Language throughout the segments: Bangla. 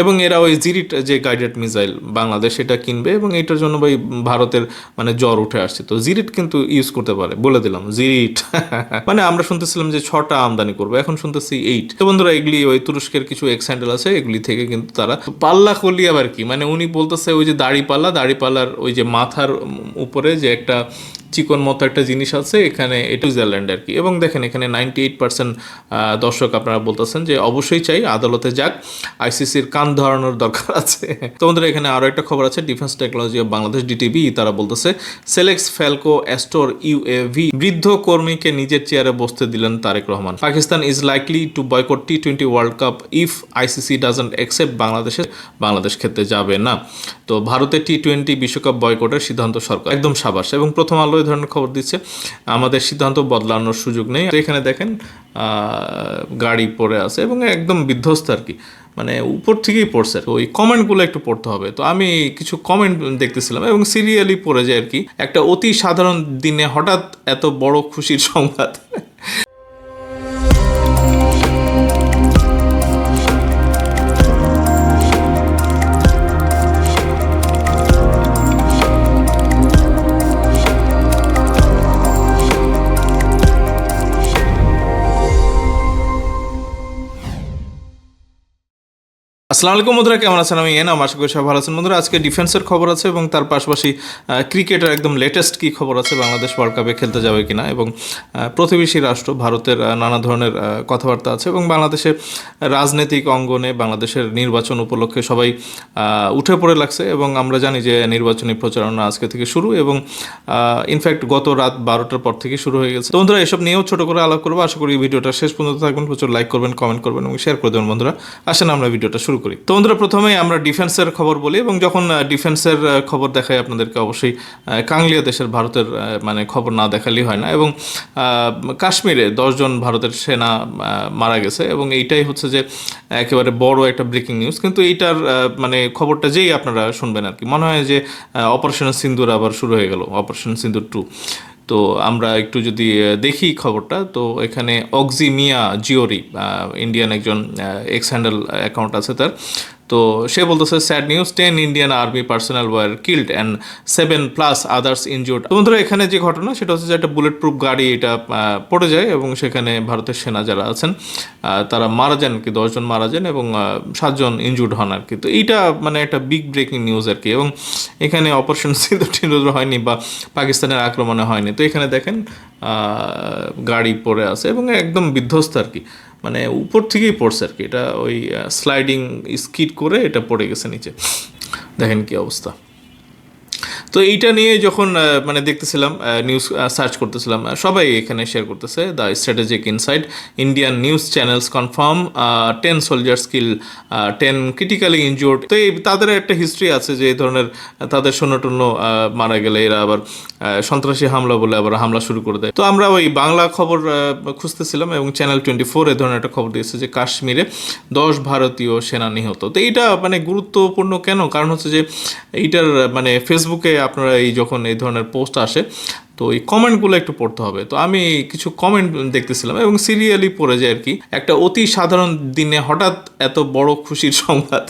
এবং এরা ওই জিরিট যে গাইডেড মিসাইল বাংলাদেশ এটা কিনবে এবং এটার জন্য ভাই ভারতের মানে জ্বর উঠে আসছে। তো জিরিট কিন্তু ইউজ করতে পারে, বলে দিলাম জিরিট। মানে আমরা শুনতেছিলাম যে 6টা আমদানি করবো, এখন শুনতেছি 8। তো বন্ধুরা এগুলি ওই তুরস্কের কিছু এক্স হ্যান্ডেল আছে, এগুলি থেকে কিন্তু তারা পাল্লা করলি আবার কি, মানে উনি বলতেছে ওই যে দাড়িপাল্লার ওই যে মাথার উপরে যে একটা চিকন মতো একটা জিনিস আছে, এখানে এটা সুইজারল্যান্ড আর কি। এবং দেখেন এখানে 98% দর্শক আপনারা বলতেছেন যে অবশ্যই চাই আদালতে যাক, আইসিসির কান ধরানোর দরকার আছে। তো বন্ধুরা এখানে আরও একটা খবর আছে, ডিফেন্স টেকনোলজি অফ বাংলাদেশ ডিটিবি তারা বলতেছে সেলেক্স ফ্যালকো অ্যাস্টোর ইউএভি, বৃদ্ধ কর্মীকে নিজের চেয়ারে বসতে দিলেন Tarek Rahman. Pakistan is likely to boycott T20 world cup if ICC doesn't accept Bangladesh খেলতে যাবে না। তো ভারতের T20 বিশ্বকাপ বয়কটের সিদ্ধান্ত সরকার, একদম সাবাস। এবং প্রথম আলো এই ধরনের খবর দিচ্ছে, আমাদের সিদ্ধান্ত বদলানোর সুযোগ নেই। এখানে দেখেন গাড়ি পড়ে আছে এবং একদম বিধ্বস্ত আর কি, মানে উপর থেকেই পড়ছে। তো ওই কমেন্টগুলো একটু পড়তে হবে। তো আমি কিছু কমেন্ট দেখতেছিলাম এবং সিরিয়ালি পড়ে যায় আর কি, একটা অতি সাধারণ দিনে হঠাৎ এত বড় খুশির সংবাদ। আসসালামু আলাইকুম বন্ধুরা, কেমন আছেন? আমি এনাম, আশা করি সবাই ভালো আছেন। বন্ধুরা আজকে ডিফেন্সের খবর আছে এবং তার পাশাপাশি ক্রিকেটের একদম লেটেস্ট কী খবর আছে, বাংলাদেশ ওয়ার্ল্ড কাপে খেলতে যাবে কিনা, এবং প্রতিবেশী রাষ্ট্র ভারতের নানা ধরনের কথাবার্তা আছে। এবং বাংলাদেশের রাজনৈতিক অঙ্গনে বাংলাদেশের নির্বাচন উপলক্ষে সবাই উঠে পড়ে লাগছে এবং আমরা জানি যে নির্বাচনী প্রচারণা আজকে থেকে শুরু এবং ইনফ্যাক্ট গত রাত 12টার পর থেকে শুরু হয়ে গেছে। তো বন্ধুরা এসব নিয়েও ছোটো করে আলাপ করবো, আশা করি ভিডিওটা শেষ পর্যন্ত থাকবেন, প্রচুর লাইক করবেন, কমেন্ট করবেন এবং শেয়ার করে দেবেন। বন্ধুরা আসেন আমরা ভিডিওটা শুরু করি। তো বন্ধুরা প্রথমেই আমরা ডিফেন্সের খবর বলি, এবং যখন ডিফেন্সের খবর দেখাই আপনাদেরকে অবশ্যই কাংলিয়া দেশের ভারতের মানে খবর না দেখালেই হয় না। এবং কাশ্মীরে 10 জন ভারতের সেনা মারা গেছে এবং এইটাই হচ্ছে যে একেবারে বড় একটা ব্রেকিং নিউজ। কিন্তু এইটার মানে খবরটা যেই আপনারা শুনবেন আর কি, মনে হয় যে অপারেশন সিন্দুর আবার শুরু হয়ে গেল, অপারেশন সিন্দুর 2। তো আমরা একটু যদি দেখি খবরটা, তো এখানে অক্সি মিয়া জিওরি, ইন্ডিয়ান একজন এক্স হ্যান্ডেল অ্যাকাউন্ট আছে তার। তো সে বলতেছে sad news, 10 Indian army personal were killed and 7+ others injured. তো বন্ধুরা এখানে যে ঘটনা সেটা হচ্ছে যে একটা বুলেট প্রুফ গাড়ি এটা পড়ে যায় এবং সেখানে ভারতের সেনা যারা আছেন তারা মারা যান কি, 10 জন মারা যান এবং 7 জন ইনজুর্ড হন আর কি। তো এইটা মানে একটা বিগ ব্রেকিং নিউজ আর কি। এবং এখানে অপারেশন সিন্দুর হয়নি বা পাকিস্তানের আক্রমণে হয়নি। তো এখানে দেখেন গাড়ি পড়ে আছে এবং একদম বিধ্বস্ত আর কি, মানে উপর থেকেই পড়ছে আর কি, এটা ওই স্লাইডিং স্কিড করে এটা পড়ে গেছে নিচে, দেখেন কি অবস্থা। তো এইটা নিয়ে যখন মানে দেখতেছিলাম নিউজ সার্চ করতেছিলাম, সবাই এখানে শেয়ার করতেছে the strategic insight, Indian news channels confirm 10 soldiers kill, 10 critically injured. তো এই তাদের একটা হিস্ট্রি আছে যে এই ধরনের তাদের সৈন্য মারা গেলে এরা আবার সন্ত্রাসী হামলা বলে আবার হামলা শুরু করে দেয়। তো আমরা ওই বাংলা খবর খুঁজতেছিলাম এবং চ্যানেল 24 এ ধরনের একটা খবর দিয়েছে যে কাশ্মীরে 10 ভারতীয় সেনা নিহত। তো এইটা মানে গুরুত্বপূর্ণ কেন, কারণ হচ্ছে যে এইটার মানে ফেসবুকে আপনারা এই যখন এই ধরনের পোস্ট আসে তো এই কমেন্টগুলো একটু পড়তে হবে। তো আমি কিছু কমেন্ট দেখতেছিলাম এবং সিরিয়ালি পড়ে যায় আর কি, একটা অতি সাধারণ দিনে হঠাৎ এত বড় খুশির সংবাদ।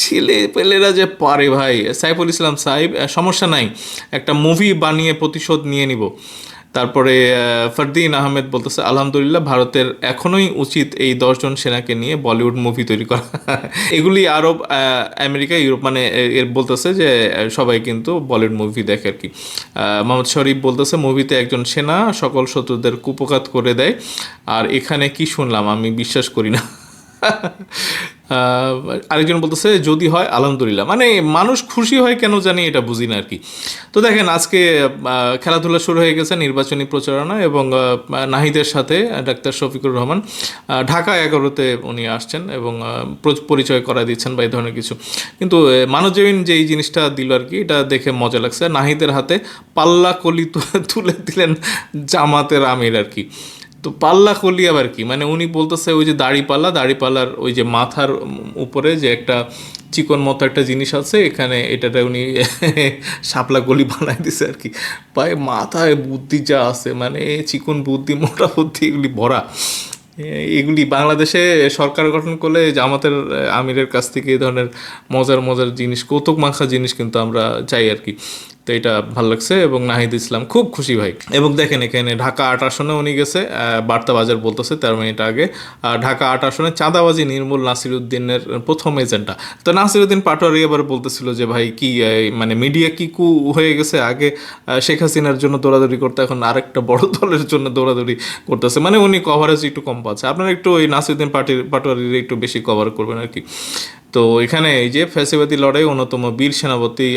ছেলে পেলেরা যে পারে ভাই, সাইফুল ইসলাম সাহেব সমস্যা নাই, একটা মুভি বানিয়ে প্রতিশোধ নিয়ে নিব। তারপরে ফরদিন আহমেদ বলতেছে আলহামদুলিল্লাহ, ভারতের এখনোই উচিত এই 10 জন সেনাকে নিয়ে বলিউড মুভি তৈরি করা। এগুলি আরব, আমেরিকা, ইউরোপ মানে এর বলতেছে যে সবাই কিন্তু বলিউড মুভি দেখে আর কি। মোহাম্মদ শরীফ বলতেছে মুভিতে একজন সেনা সকল শত্রুদের কুপঘাত করে দেয়, আর এখানে কি শুনলাম আমি বিশ্বাস করি না। আরেকজন বলতেছে যদি হয় আলহামদুলিল্লাহ, মানে মানুষ খুশি হয় কেন জানি এটা বুঝি না আর কি। তো দেখেন আজকে খেলাধুলা শুরু হয়ে গেছে, নির্বাচনী প্রচারণা, এবং নাহিদের সাথে ডাক্তার শফিকুর রহমান ঢাকা 11-তে উনি আসছেন এবং পরিচয় করা দিচ্ছেন বা এই ধরনের কিছু। কিন্তু মানবজীবন যে এই জিনিসটা দিল আর কি, এটা দেখে মজা লাগছে। নাহিদের হাতে পাল্লা কলি তুলে দিলেন জামাতের আমির আর কি। তো পাল্লা কলি আবার কি, মানে উনি বলতেছে ওই যে দাড়িপাল্লার ওই যে মাথার উপরে যে একটা চিকন মতো একটা জিনিস আছে, এখানে এটাতে উনি শাপলা গলি বানাই দিছে আর কি। ভাই মাথায় বুদ্ধি যা আছে, মানে চিকন বুদ্ধি মোটা বুদ্ধি এগুলি ভরা। এগুলি বাংলাদেশে সরকার গঠন করলে জামাতের আমিরের কাছ থেকে এই ধরনের মজার মজার জিনিস, কৌতুক মাখা জিনিস কিন্তু আমরা চাই আর কি। তো এটা ভালো লাগছে এবং নাহিদ ইসলাম খুব খুশি ভাই। এবং দেখেন এখানে ঢাকা ৮ আসনে উনি গেছে, বার্তা বাজার বলতেছে 13 মিনিট আগে, ঢাকা 8 আসনে চাঁদাবাজি নির্মূল নাসিরুদ্দিনের প্রথম এজেন্ডা। তো নাসিরুদ্দিন পাটোয়ারি এবার বলতেছিল যে ভাই কি মানে মিডিয়া কি কু হয়ে গেছে, আগে শেখ হাসিনার জন্য দৌড়াদৌড়ি করতে এখন আরেকটা বড় দলের জন্য দৌড়াদৌড়ি করতেছে, মানে উনি কভারেজ একটু কম পাচ্ছে। আপনারা একটু ওই নাসিরুদ্দিন পাটোয়ারির একটু বেশি কভার করবেন আর কি। তো এখানে এই যে ফ্যাসিবাদী লড়াই অন্যতম বীর সেনাপতি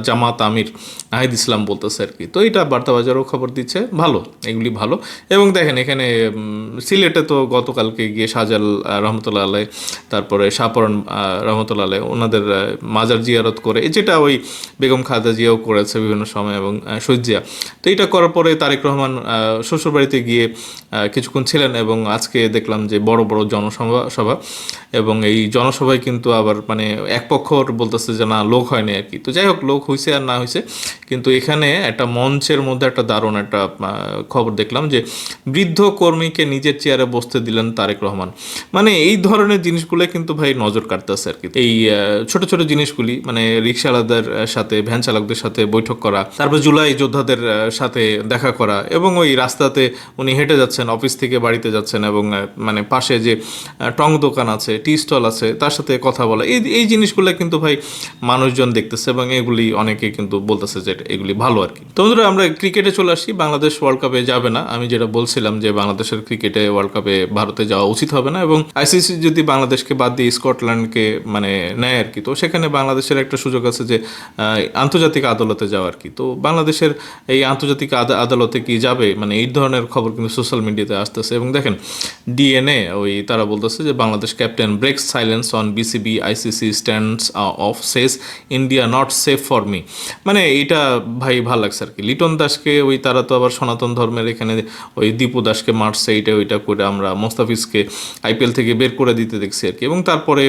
জামাত আমির নাহিদ ইসলাম বলতেছে আর কি। তো এটা বার্তাবাজারও খবর দিচ্ছে, ভালো, এগুলি ভালো। এবং দেখেন এখানে সিলেটে তো গতকালকে গিয়ে শাহজাল রহমতুল্লাহ আলাই, তারপরে শাহপরান রহমতুল্লাহ আলাই, ওনাদের মাজার জিয়ারত করে, যেটা ওই বেগম খালেদা জিয়াও করেছে বিভিন্ন সময়, এবং শহীদ জিয়া। তো এটা করার পরে তারেক রহমান শ্বশুরবাড়িতে গিয়ে কিছুক্ষণ ছিলেন, এবং আজকে দেখলাম যে বড় বড় সভা, এবং এই জনসভায় কিন্তু আবার মানে এক পক্ষ বলতেছে যে না লোক হয়নি আর কি। তো যাই হোক, লোক হয়েছে আর না হয়েছে, কিন্তু এখানে একটা মঞ্চের মধ্যে একটা দারুণ একটা খবর দেখলাম যে বৃদ্ধ কর্মীকে নিজের চেয়ারে বসতে দিলেন তারেক রহমান। মানে এই ধরনের জিনিসগুলো কিন্তু ভাই নজর কাটতেছে আর কি। এই ছোট ছোট জিনিসগুলি, মানে রিক্সাওয়ালাদের সাথে, ভ্যান চালকদের সাথে বৈঠক করা, তারপর জুলাই যোদ্ধাদের সাথে দেখা করা, এবং ওই রাস্তাতে উনি হেঁটে যাচ্ছেন, অফিস থেকে বাড়িতে যাচ্ছেন, এবং মানে পাশে যে টং দোকান আছে, টি স্টল আছে, তার সাথে কথা বলা, এই জিনিসগুলো কিন্তু ভাই মানুষজন দেখতেছে, এবং এগুলি অনেকে কিন্তু বলতেছে যে এগুলি ভালো আর কি। তো বন্ধুরা, আমরা ক্রিকেটে চলে আসি। বাংলাদেশ ওয়ার্ল্ড কাপে যাবে না, আমি যেটা বলছিলাম যে বাংলাদেশের ক্রিকেটে ওয়ার্ল্ড কাপে ভারতে যাওয়া উচিত হবে না, এবং আইসিসি যদি বাংলাদেশকে বাদ দিয়ে স্কটল্যান্ডকে মানে নেয় আর কি, তো সেখানে বাংলাদেশের একটা সুযোগ আছে যে আন্তর্জাতিক আদালতে যাওয়া আর কি। তো বাংলাদেশের এই আন্তর্জাতিক আদালতে কি যাবে, মানে এই ধরনের খবর কিন্তু সোশ্যাল মিডিয়াতে আসতেছে। এবং দেখেন ডিএনএ ওই তারা বলতেছে যে Bangladesh captain breaks silence on BCB ICC stands off says India not safe for me. মানে এটা ভাই ভালো লাগছে আর কি। লিটন দাসকে ওই তারা তো আবার সনাতন ধর্মের, এখানে ওই দীপু দাসকে মারছে, এইটা ওইটা করে আমরা মোস্তাফিজকে আইপিএল থেকে বের করে দিতে দেখছি আর কি। এবং তারপরে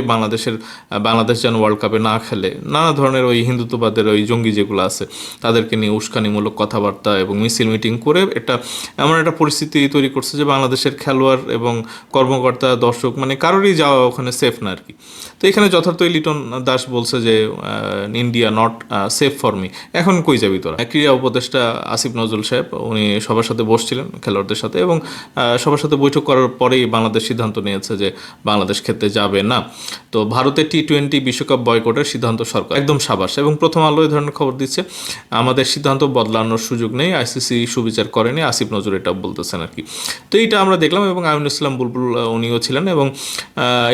বাংলাদেশ যেন ওয়ার্ল্ড কাপে না খেলে, নানা ধরনের ওই হিন্দুত্ববাদের ওই জঙ্গি যেগুলো আছে তাদেরকে নিয়ে উস্কানিমূলক কথাবার্তা এবং মিছিল মিটিং করে এমন একটা পরিস্থিতি তৈরি করছে যে বাংলাদেশের খেলোয়াড় এবং কর্মকর্তা, দর্শক, মানে কারোরই যাওয়া ওখানে সেফ না আর কি। তো এখানে যথার্থই লিটন দাস বলছে যে India not safe for me. এখন কই যাবি তোরা? ক্রীড়া উপদেষ্টা আসিফ নজরুল সাহেব উনি সবার সাথে বসছিলেন, খেলোয়াড়দের সাথে, এবং সবার সাথে বৈঠক করার পরেই বাংলাদেশ সিদ্ধান্ত নিয়েছে যে বাংলাদেশ খেলতে যাবে না। তো ভারতের টি-20 বিশ্বকাপ বয়কটের সিদ্ধান্ত সরকার, একদম সাবাস। এবং প্রথম আলো এই ধরনের খবর দিচ্ছে, আমাদের সিদ্ধান্ত বদলানোর সুযোগ নেই, আইসিসি সুবিচার করেনি, আসিফ নজরুল এটা বলতেছেন আর কি। তো এইটা আমরা দেখলাম, এবং আমিনুল ইসলাম বুলবুল উনিও ছিলেন, এবং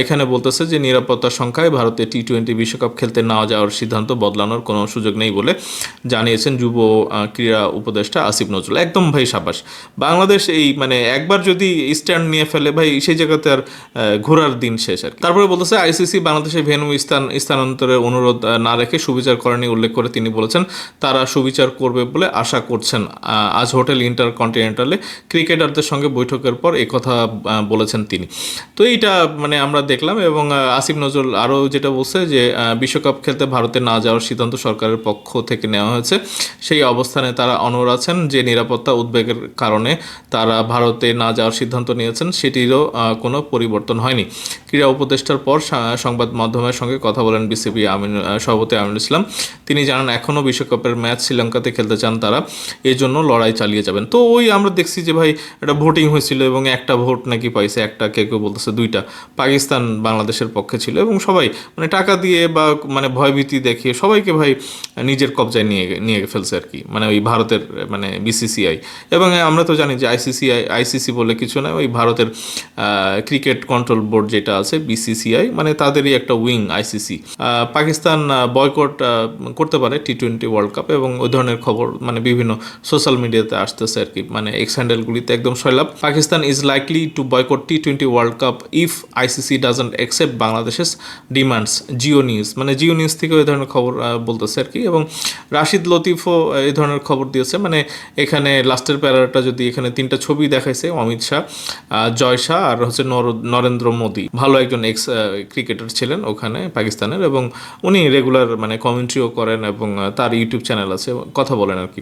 এখানে বলতেছে যে নিরাপত্তার সংখ্যায় ভারতে টি-20 বিশ্বকাপ খেলতে না যাওয়ার সিদ্ধান্ত বদলানোর কোনো সুযোগ নেই বলে জানিয়েছেন যুব ক্রীড়া উপদেষ্টা আসিফ নজরুল। একদম ভাই সাবাস। বাংলাদেশ এই মানে একবার যদি স্ট্যান্ড নিয়ে ফেলে ভাই, সেই জায়গাতে আর ঘোরার দিন শেষ আর কি। তারপরে বলতেছে আইসিসি বাংলাদেশের ভেন্যু স্থানান্তরের অনুরোধ না রেখে সুবিচার করেনি উল্লেখ করে তিনি বলেছেন তারা সুবিচার করবে বলে আশা করছেন। আজ হোটেল ইন্টারকন্টিনেন্টালে ক্রিকেটারদের সঙ্গে বৈঠকের পর কথা বলেছেন তিনি। তো এইটা মানে আমরা দেখলাম, এবং আসিফ নজরুল আরও যেটা বলছে যে বিশ্বকাপ খেলতে ভারতে না যাওয়ার সিদ্ধান্ত সরকারের পক্ষ থেকে নেওয়া হয়েছে, সেই অবস্থানে তারা অনড় আছেন যে নিরাপত্তা উদ্বেগের কারণে তারা ভারতে না যাওয়ার সিদ্ধান্ত নিয়েছেন, সেটিরও কোনো পরিবর্তন হয়নি। ক্রীড়া উপদেষ্টার পর সংবাদ মাধ্যমের সঙ্গে কথা বলেন বিসিবি সভাপতি আমিনুল ইসলাম। তিনি জানান এখনও বিশ্বকাপের ম্যাচ শ্রীলঙ্কাতে খেলতে চান তারা, এই জন্য লড়াই চালিয়ে যাবেন। তো ওই আমরা দেখছি যে ভাই একটা ভোটিং হয়েছিল, এবং একটা ভোট নাকি পাইছে, একটা কেউ বলতেছে দুইটা, পাকিস্তান বাংলাদেশের পক্ষে ছিল, এবং সবাই মানে টাকা দিয়ে বা মানে ভয়ভীতি দেখিয়ে সবাইকে ভাই নিজের কবজায় নিয়ে ফেলছে আর কি, মানে ওই ভারতের মানে বিসিসিআই। এবং আমরা তো জানি যে আইসিসি বলে কিছু না, ওই ভারতের ক্রিকেট কন্ট্রোল বোর্ড যেটা আছে বিসিসিআই, মানে তাদেরই একটা উইং আইসিসি। পাকিস্তান বয়কট করতে পারে টি-20 ওয়ার্ল্ড কাপ, এবং ওই ধরনের খবর মানে বিভিন্ন সোশ্যাল মিডিয়াতে আসতেছে আর কি, মানে এক্স হ্যান্ডেলগুলিতে একদম সয়লাভ। Pakistan is likely to boycott টি-20 world cup if ICC doesn't accept বাংলাদেশের ডিমান্ডস জিও নিউজ, মানে জিও নিউজ থেকেও এই ধরনের খবর বলতেছে আর কি। এবং রাশিদ লতিফও এই ধরনের খবর দিয়েছে, মানে এখানে লাস্টের প্যারাটা যদি এখানে 3টা ছবি দেখাইছে, অমিত শাহ, জয় শাহ আর হচ্ছে নরেন্দ্র মোদী, ভালো একজন এক্স ক্রিকেটার ছিলেন ওখানে পাকিস্তানের, এবং উনি রেগুলার মানে কমেন্ট্রিও করেন এবং তার ইউটিউব চ্যানেল আছে, কথা বলেন আর কি।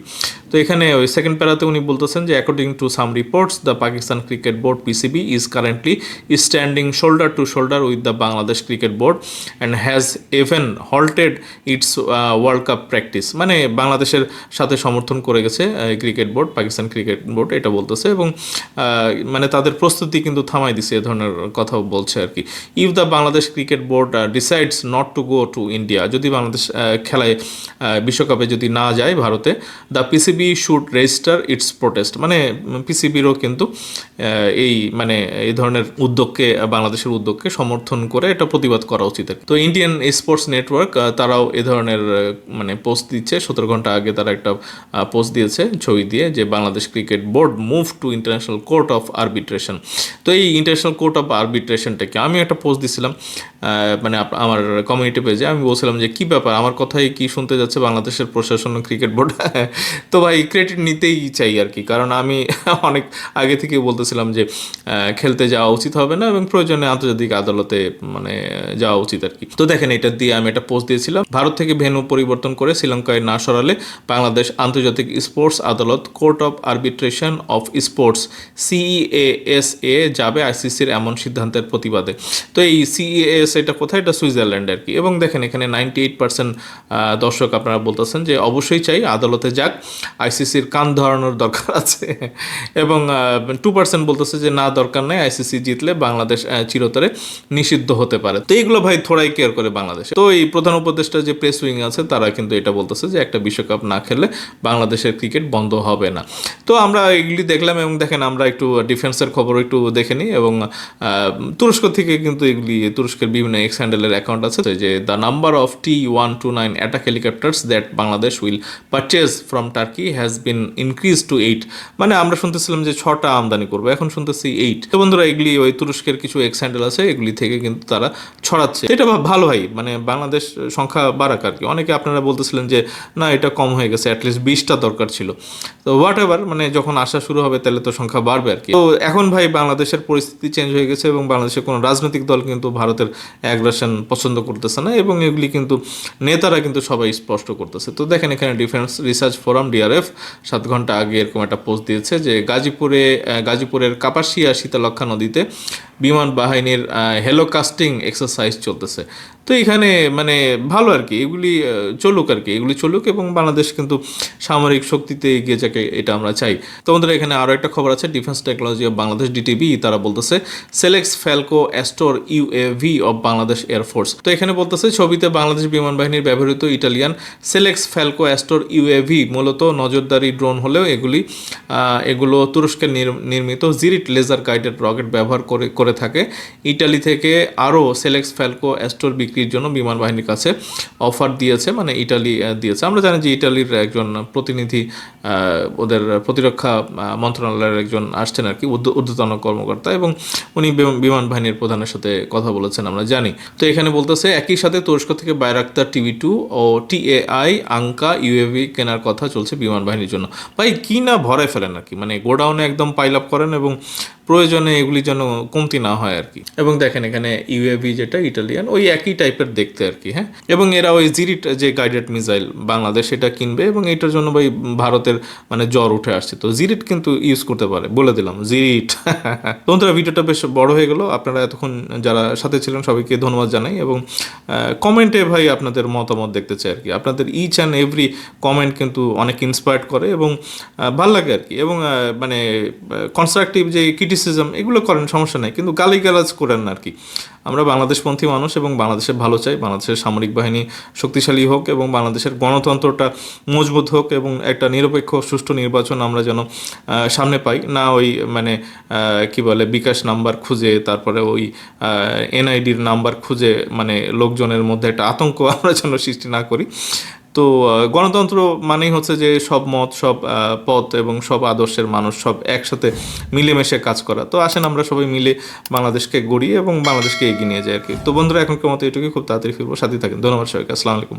তো এখানে ওই সেকেন্ড প্যারাতে উনি বলতেছেন যে according to some reports the Pakistan cricket board PCB is currently standing shoulder two shoulder with the Bangladesh cricket board and has even halted it's world cup practice, মানে বাংলাদেশের সাথে সমর্থন করে গেছে cricket board, Pakistan cricket board এটা বলতেছে, এবং মানে তাদের প্রস্তুতি কিন্তু থামাই দিছে, এ ধরনের কথা বলছে আর কি। If the Bangladesh cricket board decides not to go to India, যদি বাংলাদেশ খেলায় বিশ্বকাপে যদি না যায় ভারতে, the PCB should register it's protest, মানে পিসিবিরও কিন্তু এই মানে এই ধরনের উদ্যোগকে, বাংলাদেশের উদ্যোগকে সমর্থন করে এটা প্রতিবাদ করা উচিত। তো ইন্ডিয়ান স্পোর্টস নেটওয়ার্ক তারাও এ ধরনের মানে পোস্ট দিচ্ছে, 17 ঘন্টা আগে তারা একটা পোস্ট দিয়েছে ছবি দিয়ে, যে Bangladesh cricket board move to international court of arbitration. তো এই ইন্টারন্যাশনাল কোর্ট অফ আরবিট্রেশনটাকে আমি একটা পোস্ট দিছিলাম মানে আমার কমিউনিটি পেজে, আমি বলছিলাম যে কী ব্যাপার, আমার কথাই কি শুনতে যাচ্ছে বাংলাদেশের প্রশাসন ক্রিকেট বোর্ড। তো ভাই ক্রেডিট নিতেই চাই আর কি, কারণ আমি অনেক আগে থেকে বলতেছিলাম যে খেলতে যাওয়া উচিত হবে না এবং প্রয়োজনে আন্তর্জাতিক আদালতে মানে যাওয়া উচিত আর কি। তো দেখেন এটা দিয়ে আমি একটা পোস্ট দিয়েছিলাম, ভারত থেকে ভেন্যু পরিবর্তন করে শ্রীলঙ্কায় না সরালে বাংলাদেশ আন্তর্জাতিক স্পোর্টস আদালত court of arbitration of sports CEASA যাবে আইসিসির এমন সিদ্ধান্তের প্রতিবাদে। তো এই CEAS এটা কোথায়, এটা সুইজারল্যান্ড আর কি। এবং দেখেন এখানে 98% দর্শক আপনারা বলতেছেন যে অবশ্যই চাই আদালতে যাক, আইসিসির কান ধরানোর দরকার আছে। এবং 2% বলতেছে যে না দরকার নেই, আইসিসি জিতলে বাংলাদেশ চিরতরে নিষিদ্ধ হতে পারে। তো এইগুলো ভাই থোড়াই কেয়ার করে বাংলাদেশ। তো এই প্রধান উপদেষ্টা যে প্রেস উইং আছে তারা কিন্তু এটা বলতেছে যে একটা বিশ্বকাপ না খেললে বাংলাদেশের ক্রিকেট বন্ধ হবে না। তো আমরা এগুলি দেখলাম, এবং দেখেন আমরা একটু ডিফেন্সের খবর একটু দেখে নিই। এবং তুরস্ক থেকে কিন্তু এগুলি, তুরস্কের বিভিন্ন এক্স হ্যান্ডেলের অ্যাকাউন্ট আছে যে the number of T-129 attack helicopters that Bangladesh will purchase from turkey has been increase two 8, মানে আমরা শুনতেছিলাম যে 6টা আমদানি করবো, এখন শুনতেছি 8। তো বন্ধুরা এগুলি ওই তুরস্কের কিছু এক্স হ্যান্ডেল আছে, এগুলি থেকে কিন্তু তারা ছড়াচ্ছে। এটা ভালো হয়, মানে বাংলাদেশ সংখ্যা বাড়াক আর কি। অনেকে আপনারা বলতেছিলেন যে না এটা কম হয়ে গেছে, অ্যাটলিস্ট 20টা দরকার ছিল। তো হোয়াট এভার, মানে যখন আসা শুরু হবে তাহলে তো সংখ্যা বাড়বে আর কি। তো এখন ভাই বাংলাদেশের পরিস্থিতি চেঞ্জ হয়ে গেছে এবং বাংলাদেশের কোনো রাজনৈতিক দল কিন্তু ভারতের অ্যাগ্রেশন পছন্দ করতেছে না, এবং এগুলি কিন্তু নেতারা কিন্তু সবাই স্পষ্ট করতেছে। তো দেখেন এখানে ডিফেন্স রিসার্চ ফোরাম DRF 7 ঘন্টা আগে এরকম একটা পোস্ট দিয়েছে যে গাজীপুরের কাপাসিয়া শীতলক্ষা নদীতে বিমান বাহিনীর হেলোকাস্টিং এক্সারসাইজ চলতেছে। তো এখানে মানে ভালো আর কি, এগুলি চলুক আর কি, এগুলি চলুক এবং বাংলাদেশ কিন্তু সামরিক শক্তিতে এগিয়ে যাকে, এটা আমরা চাই। তো আমাদের এখানে আরও একটা খবর আছে, defence technology of Bangladesh DTB তারা বলতেছে Selex Falco Astore UAV of Bangladesh air force. তো এখানে বলতেছে ছবিতে বাংলাদেশ বিমান বাহিনীর ব্যবহৃত Italian Selex Falco Astore UAV মূলত নজরদারি ড্রোন হলেও এগুলো তুরস্কের নির্মিত জিরিট লেজার গাইডেড রকেট ব্যবহার করে থাকে। ইটালি থেকে আরও সেলেক্টস ফ্যালকো অ্যাস্টোর বিক্রির জন্য বিমান বাহিনীর কাছে অফার দিয়েছে, মানে ইটালি দিয়েছে। আমরা জানি যে ইটালির একজন প্রতিনিধি ওদের প্রতিরক্ষা মন্ত্রণালয়ের একজন আসছেন আর কি, ঊর্ধ্বতন কর্মকর্তা, এবং উনি বিমান বাহিনীর প্রধানের সাথে কথা বলেছেন আমরা জানি। তো এখানে বলতেছে একই সাথে তুরস্ক থেকে বাইরাক্তার TB2 ও TAI আঙ্কা UAV কেনার কথা চলছে বিমান বাহিনীর জন্য। ভাই কি না ভরে ফেলেন আর কি, মানে গোডাউনে একদম পাইল আপ করেন এবং প্রয়োজনে এগুলি যেন কমতি না হয় আর কি। এবং দেখেন এখানে UAV যেটা ইটালিয়ান ওই একই টাইপের দেখতে আর কি, হ্যাঁ। এবং এরা ওই জিরিট যে গাইডেড মিসাইল বাংলাদেশ এটা কিনবে, এবং এটার জন্য ভাই ভারতের মানে জ্বর উঠে আসছে। তো জিরিট কিন্তু ইউজ করতে পারে, বলে দিলাম জিরিট। বন্ধুরা ভিডিওটা বেশ বড় হয়ে গেল, আপনারা এতক্ষণ যারা সাথে ছিলেন সবাইকে ধন্যবাদ জানাই। এবং কমেন্টে ভাই আপনাদের মতামত দেখতে চাই আর কি, আপনাদের ইচ অ্যান্ড এভরি কমেন্ট কিন্তু অনেক ইন্সপায়ার্ড করে এবং ভাল লাগে আর কি। এবং মানে কনস্ট্রাকটিভ যে ক্রিটিসিজম এগুলো করেন সমস্যা নেই, কিন্তু গালিগালাজ করেন না আর কি। আমরা বাংলাদেশপন্থী মানুষ এবং বাংলাদেশের ভালো চাই, বাংলাদেশের সামরিক বাহিনী শক্তিশালী হোক এবং বাংলাদেশের গণতন্ত্রটা মজবুত হোক এবং একটা নিরপেক্ষ সুষ্ঠু নির্বাচন আমরা যেন সামনে পাই না। ওই মানে কি বলে বিকাশ নাম্বার খুঁজে, তারপরে ওই NIDর নাম্বার খুঁজে মানে লোকজনের মধ্যে একটা আতঙ্ক আমরা যেন সৃষ্টি না করি। তো গণতন্ত্র মানেই হচ্ছে যে সব মত, সব পথ এবং সব আদর্শের মানুষ সব একসাথে মিলেমিশে কাজ করা। তো আসেন আমরা সবাই মিলে বাংলাদেশকে গড়ি এবং বাংলাদেশকে এগিয়ে নিয়ে যাই আর কি। তো বন্ধুরা এখনকার মতো এটুকুই, খুব তাড়াতাড়ি ফিরবো, সাথে থাকেন। ধন্যবাদ সবাইকে, আসসালামু আলাইকুম।